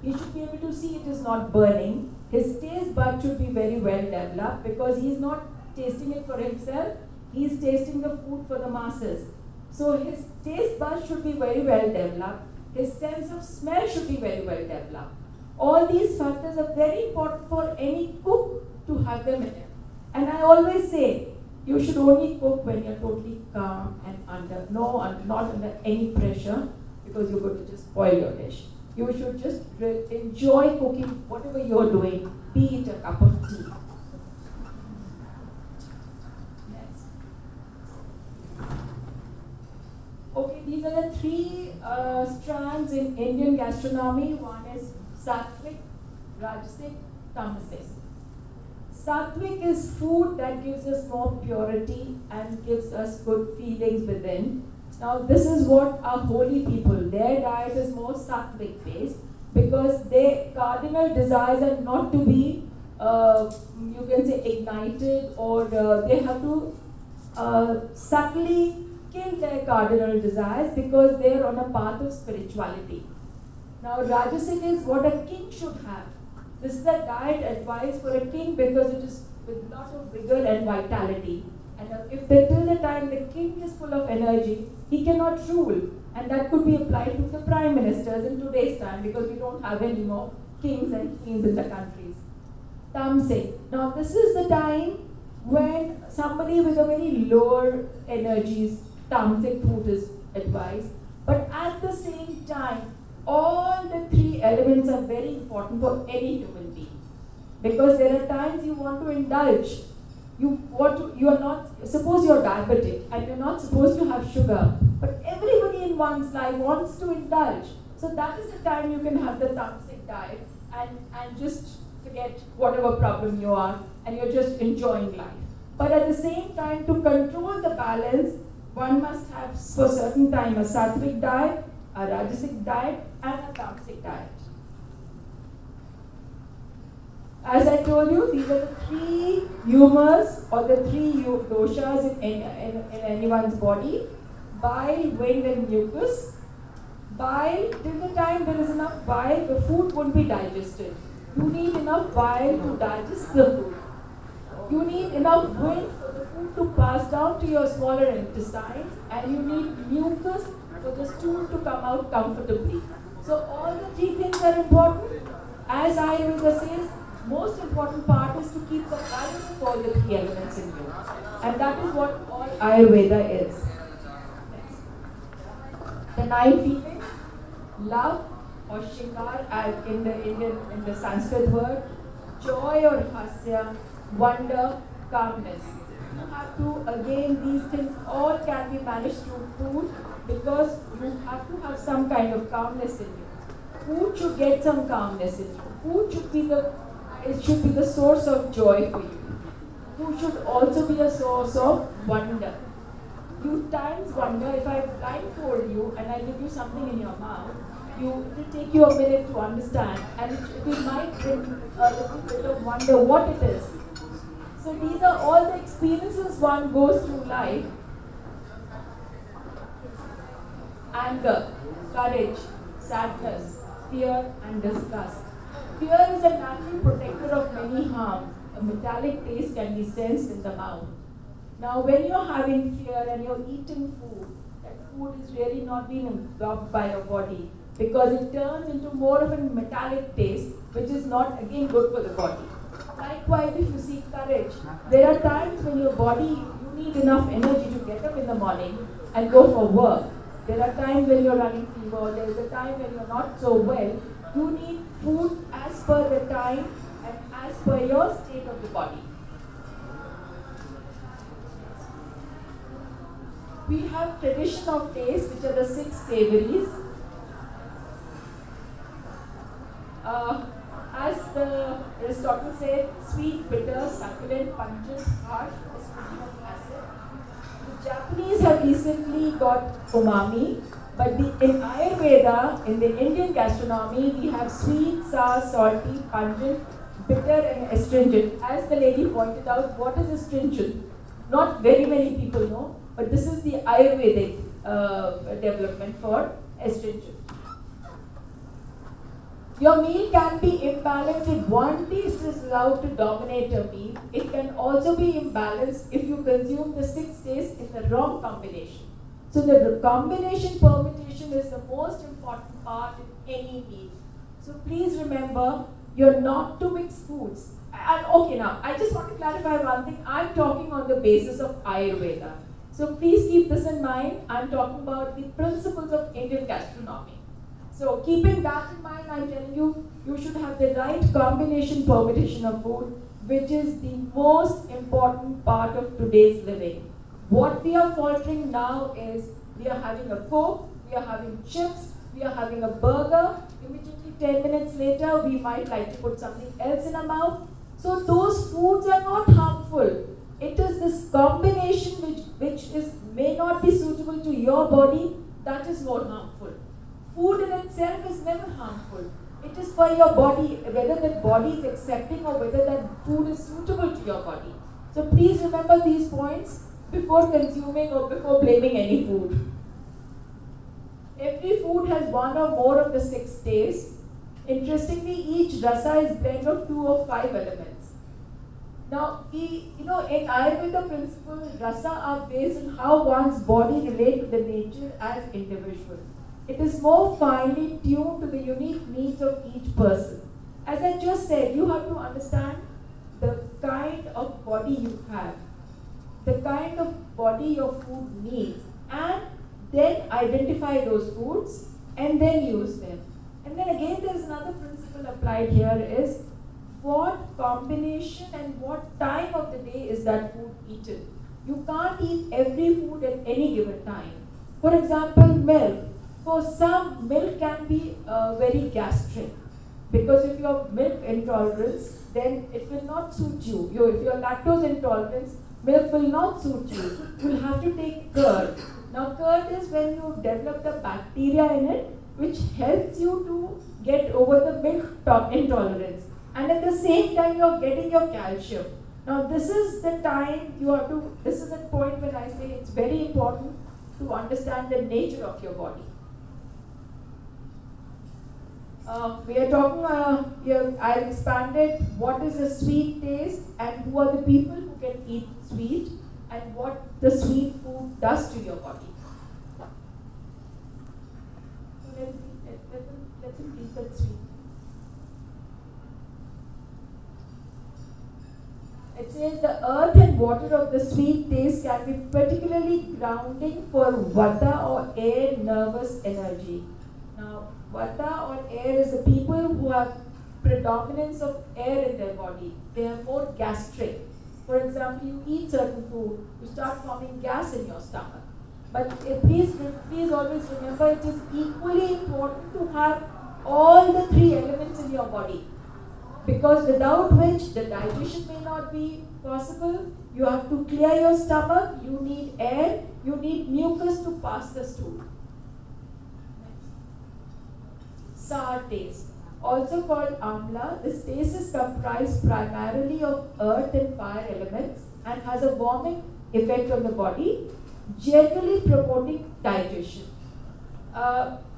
He should be able to see it is not burning. His taste bud should be very well developed because he is not tasting it for himself, he is tasting the food for the masses. So his taste bud should be very well developed. His sense of smell should be very well developed. All these factors are very important for any cook to have them in it. And I always say, you should only cook when you're totally calm and not under any pressure, because you're going to just spoil your dish. You should just enjoy cooking whatever you're doing, be it a cup of tea. Yes. Okay, these are the three strands in Indian gastronomy. One is sattvic, rajasic, tamasic. Sattvic is food that gives us more purity and gives us good feelings within. Now, this is what our holy people, their diet is more sattvic based because their cardinal desires are not to be, you can say, ignited, or they have to subtly kill their cardinal desires because they are on a path of spirituality. Now, Rajasic is what a king should have. This is the diet advice for a king because it is with lots of vigor and vitality. And if till the time the king is full of energy, he cannot rule. And that could be applied to the prime ministers in today's time because we don't have any more kings and queens in the countries. Tamasic. Now this is the time when somebody with a very lower energies, tamasic food is advised. But at the same time, all the three elements are very important for any human being. Because there are times you want to indulge. You are not, suppose you're diabetic and you're not supposed to have sugar, but everybody in one's life wants to indulge. So that is the time you can have the tamasic diet and just forget whatever problem you are and you're just enjoying life. But at the same time, to control the balance, one must have for a certain time a sattvic diet, a rajasic diet, and a tamasic diet. As I told you, these are the three humors or the three doshas in anyone's body: bile, wind, and mucus. Bile, till the time there is enough bile, the food won't be digested. You need enough bile to digest the food. You need enough wind for the food to pass down to your smaller intestines, and you need mucus for the stool to come out comfortably. So all the three things are important. As Ayurveda says, most important part is to keep the balance of all the three elements in you. And that is what all Ayurveda is. Next. The 9 feelings: love or shikar as in the Sanskrit word, joy or hasya, wonder, calmness. You have to, again, these things all can be managed through food because you have to have some kind of calmness in you. Food should get some calmness in you. Food should be the source of joy for you. Food should also be a source of wonder. You times wonder, if I blindfold you and I give you something in your mouth, it will take you a minute to understand, and it might bring a little bit of wonder what it is. So these are all the experiences one goes through life. Anger, courage, sadness, fear, and disgust. Fear is a natural protector of many harms. A metallic taste can be sensed in the mouth. Now, when you're having fear and you're eating food, that food is really not being absorbed by your body because it turns into more of a metallic taste, which is not, again, good for the body. Likewise, if you see courage, there are times when your body, you need enough energy to get up in the morning and go for work. There are times when you're running fever, there is a time when you're not so well. You need food as per the time and as per your state of the body. We have tradition of taste, which are the 6 savories. As Aristotle said, sweet, bitter, succulent, pungent, harsh, astringent, acid. The Japanese have recently got umami, but in Ayurveda, in the Indian gastronomy, we have sweet, sour, salty, pungent, bitter, and astringent. As the lady pointed out, what is astringent? Not very many people know, but this is the Ayurvedic development for astringent. Your meal can be imbalanced if one taste is allowed to dominate your meal. It can also be imbalanced if you consume the 6 tastes in the wrong combination. So the combination permutation is the most important part in any meal. So please remember, you're not to mix foods. And okay, now I just want to clarify one thing. I'm talking on the basis of Ayurveda. So please keep this in mind. I'm talking about the principles of Indian gastronomy. So keeping that in mind, I'm telling you, you should have the right combination permutation of food, which is the most important part of today's living. What we are faltering now is we are having a Coke, we are having chips, we are having a burger. Immediately 10 minutes later, we might like to put something else in our mouth. So those foods are not harmful. It is this combination which may not be suitable to your body that is more harmful. Food in itself is never harmful. It is for your body, whether that body is accepting or whether that food is suitable to your body. So please remember these points before consuming or before blaming any food. Every food has one or more of the 6 tastes. Interestingly, each rasa is blend of 2 or 5 elements. Now, in Ayurveda principle, rasa are based on how one's body relates to the nature as individual. It is more finely tuned to the unique needs of each person. As I just said, you have to understand the kind of body you have, the kind of body your food needs, and then identify those foods and then use them. And then again, there is another principle applied here is what combination and what time of the day is that food eaten. You can't eat every food at any given time. For example, milk. For some, milk can be very gastric because if you have milk intolerance, then it will not suit you. If you are lactose intolerance, milk will not suit you. You will have to take curd. Now, curd is when you develop the bacteria in it, which helps you to get over the milk intolerance. And at the same time, you are getting your calcium. Now, this is the time you have to, this is the point when I say it's very important to understand the nature of your body. We are talking here, I've expanded what is a sweet taste and who are the people who can eat sweet and what the sweet food does to your body. So let them eat that sweet. It says the earth and water of the sweet taste can be particularly grounding for vata or air nervous energy. Now, vata or air is the people who have predominance of air in their body. They are more gastric. For example, you eat certain food, you start forming gas in your stomach. But please always remember it is equally important to have all the 3 elements in your body. Because without which the digestion may not be possible. You have to clear your stomach, you need air, you need mucus to pass the stool. Sour taste, also called amla, this taste is comprised primarily of earth and fire elements and has a warming effect on the body, generally promoting digestion.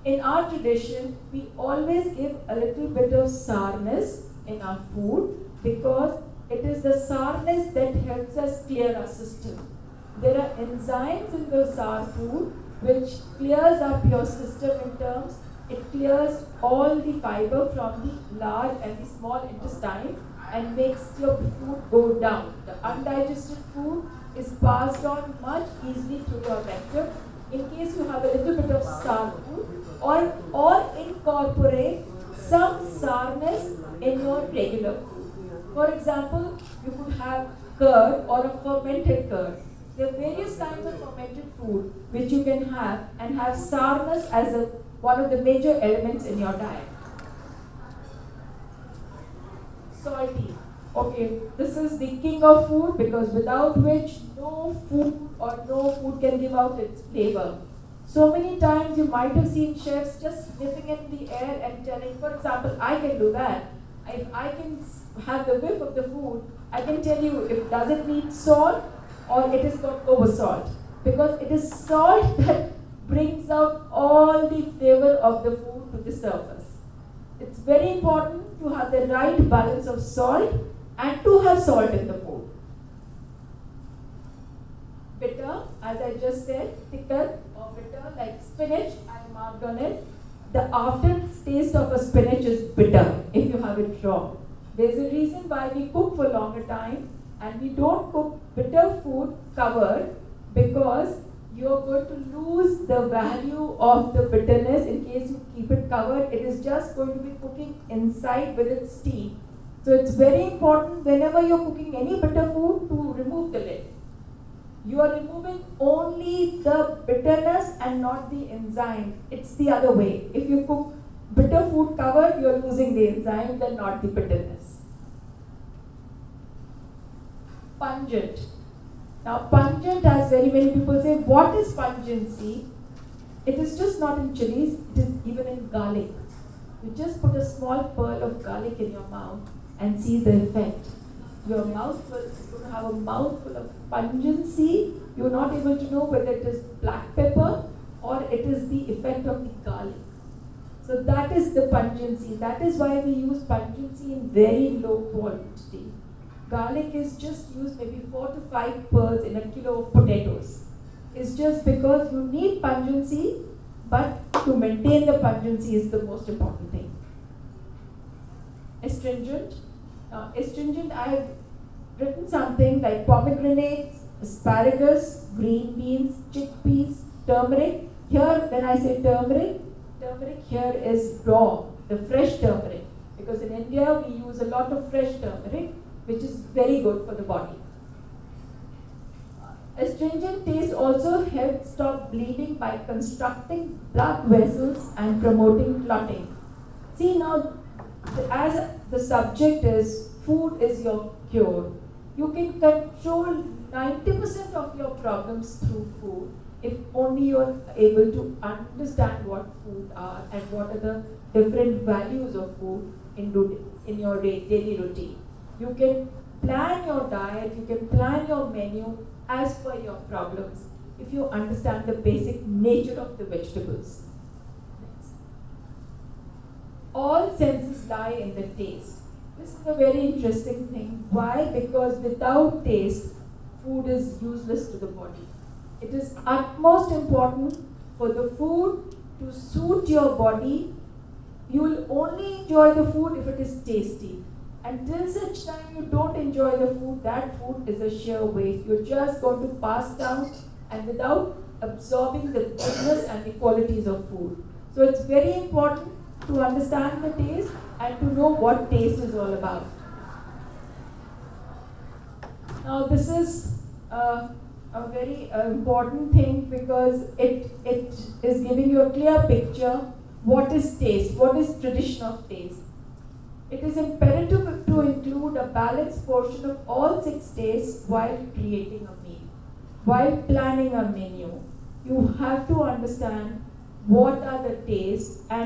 In our tradition, we always give a little bit of sourness in our food because it is the sourness that helps us clear our system. There are enzymes in the sour food which clears up your system in terms, it clears all the fiber from the large and the small intestines and makes your food go down. The undigested food is passed on much easily through your rectum in case you have a little bit of sour food or incorporate some sourness in your regular food. For example, you could have curd or a fermented curd. There are various kinds of fermented food which you can have and have sourness as one of the major elements in your diet. Salty. Okay, this is the king of food because without which no food can give out its flavor. So many times you might have seen chefs just sniffing in the air and telling, for example, I can do that. If I can have the whiff of the food, I can tell you if does it need salt or it has got over salt. Because it is salt that brings out all the flavor of the food to the surface. It's very important to have the right balance of salt and to have salt in the food. Bitter, as I just said, thicker or bitter, like spinach, I marked on it. The aftertaste of a spinach is bitter if you have it raw. There's a reason why we cook for longer time and we don't cook bitter food covered, because you're going to lose the value of the bitterness in case you keep it covered. It is just going to be cooking inside with its steam. So it's very important whenever you're cooking any bitter food to remove the lid. You are removing only the bitterness and not the enzyme. It's the other way. If you cook bitter food covered, you're losing the enzyme and not the bitterness. Pungent. Now, pungent, as very many people say, what is pungency? It is just not in chilies, it is even in garlic. You just put a small pearl of garlic in your mouth and see the effect. Your mouth will have a mouthful of pungency. You're not able to know whether it is black pepper or it is the effect of the garlic. So that is the pungency. That is why we use pungency in very low quantity. Garlic is just used maybe 4 to 5 pearls in a kilo of potatoes. It's just because you need pungency, but to maintain the pungency is the most important thing. Astringent. Now, astringent, I have written something like pomegranates, asparagus, green beans, chickpeas, turmeric. Here, when I say turmeric here is raw, the fresh turmeric. Because in India, we use a lot of fresh turmeric, which is very good for the body. Astringent taste also helps stop bleeding by constructing blood vessels and promoting clotting. See now, as the subject is food is your cure, you can control 90% of your problems through food if only you are able to understand what food are and what are the different values of food in your daily routine. You can plan your diet, you can plan your menu as per your problems if you understand the basic nature of the vegetables. Next. All senses lie in the taste. This is a very interesting thing. Why? Because without taste, food is useless to the body. It is utmost important for the food to suit your body. You will only enjoy the food if it is tasty. Until such time you don't enjoy the food, that food is a sheer waste. You're just going to pass down and without absorbing the goodness and the qualities of food. So it's very important to understand the taste and to know what taste is all about. Now this is a very important thing because it is giving you a clear picture. What is taste? What is tradition of taste? It is imperative to include a balanced portion of all 6 tastes while creating a meal. While planning a menu, you have to understand what are the tastes and